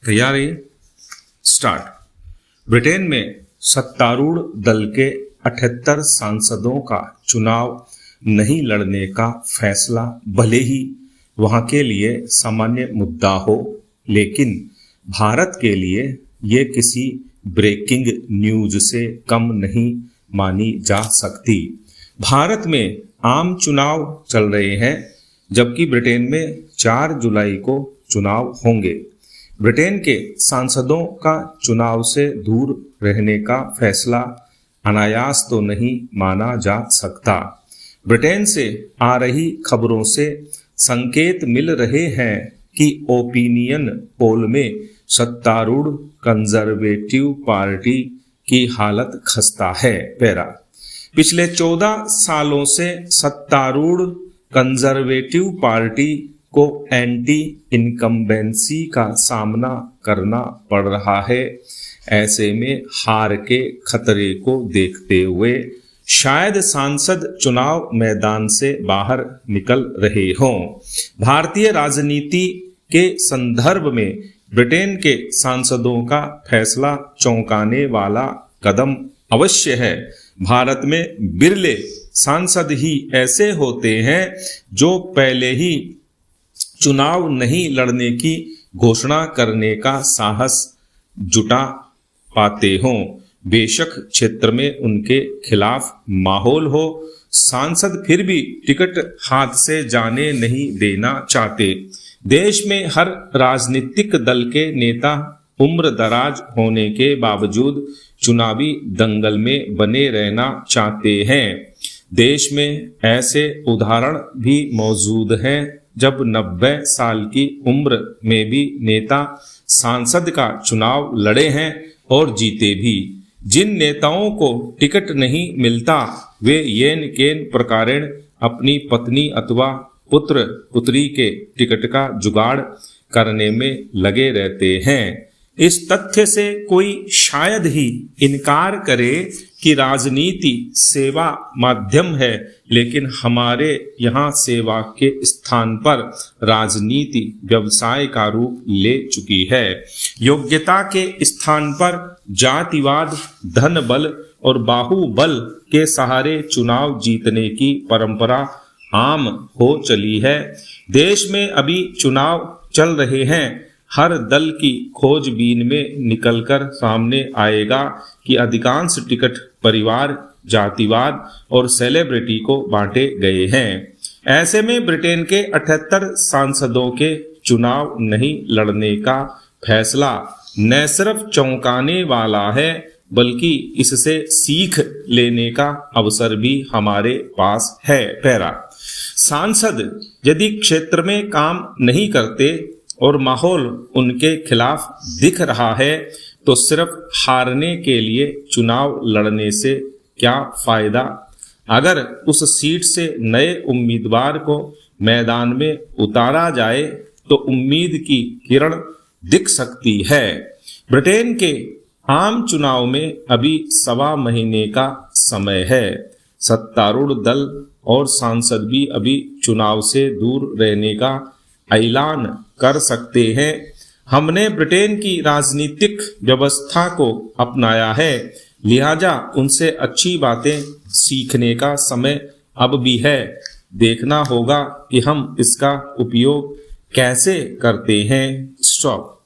तैयारी start. Britain में सत्तारूढ़ दल के 78 सांसदों का चुनाव नहीं लड़ने का फैसला भले ही वहां के लिए सामान्य मुद्दा हो, लेकिन भारत के लिए ये किसी ब्रेकिंग न्यूज से कम नहीं मानी जा सकती। भारत में आम चुनाव चल रहे हैं, जबकि ब्रिटेन में 4 जुलाई को चुनाव होंगे। ब्रिटेन के सांसदों का चुनाव से दूर रहने का फैसला अनायास तो नहीं माना जा सकता। ब्रिटेन से आ रही खबरों से संकेत मिल रहे हैं कि ओपिनियन पोल में सत्तारूढ़ कंजर्वेटिव पार्टी की हालत खस्ता है। पिछले 14 सालों से सत्तारूढ़ कंजर्वेटिव पार्टी को एंटी इनकम्बेंसी का सामना करना पड़ रहा है। ऐसे में हार के खतरे को देखते हुए शायद सांसद चुनाव मैदान से बाहर निकल रहे हों। भारतीय राजनीति के संदर्भ में ब्रिटेन के सांसदों का फैसला चौंकाने वाला कदम अवश्य है। भारत में बिरले सांसद ही ऐसे होते हैं जो पहले ही चुनाव नहीं लड़ने की घोषणा करने का साहस जुटा पाते हों। बेशक क्षेत्र में उनके खिलाफ माहौल हो, सांसद फिर भी टिकट हाथ से जाने नहीं देना चाहते। देश में हर राजनीतिक दल के नेता उम्र दराज होने के बावजूद चुनावी दंगल में बने रहना चाहते हैं। देश में ऐसे उदाहरण भी मौजूद हैं जब 90 साल की उम्र में भी नेता सांसद का चुनाव लड़े हैं और जीते भी। जिन नेताओं को टिकट नहीं मिलता वे येन केन प्रकारेण अपनी पत्नी अथवा पुत्र पुत्री के टिकट का जुगाड़ करने में लगे रहते हैं। इस तथ्य से कोई शायद ही इनकार करे कि राजनीति सेवा माध्यम है, लेकिन हमारे यहाँ सेवा के स्थान पर राजनीति व्यवसाय का रूप ले चुकी है। योग्यता के स्थान पर जातिवाद, धन बल और बाहुबल के सहारे चुनाव जीतने की परंपरा आम हो चली है। देश में अभी चुनाव चल रहे हैं। हर दल की खोजबीन में निकलकर सामने आएगा कि अधिकांश टिकट परिवार, जातिवाद और सेलिब्रिटी को बांटे गए हैं। ऐसे में ब्रिटेन के 78 सांसदों के चुनाव नहीं लड़ने का फैसला न सिर्फ चौंकाने वाला है, बल्कि इससे सीख लेने का अवसर भी हमारे पास है। सांसद यदि क्षेत्र में काम नहीं करते और माहौल उनके खिलाफ दिख रहा है, तो सिर्फ हारने के लिए चुनाव लड़ने से क्या फायदा। अगर उस सीट से नए उम्मीदवार को मैदान में उतारा जाए तो उम्मीद की किरण दिख सकती है। ब्रिटेन के आम चुनाव में अभी 1.25 महीने का समय है। सत्तारूढ़ दल और सांसद भी अभी चुनाव से दूर रहने का ऐलान कर सकते हैं। हमने ब्रिटेन की राजनीतिक व्यवस्था को अपनाया है, लिहाजा उनसे अच्छी बातें सीखने का समय अब भी है। देखना होगा कि हम इसका उपयोग कैसे करते हैं। स्टॉप।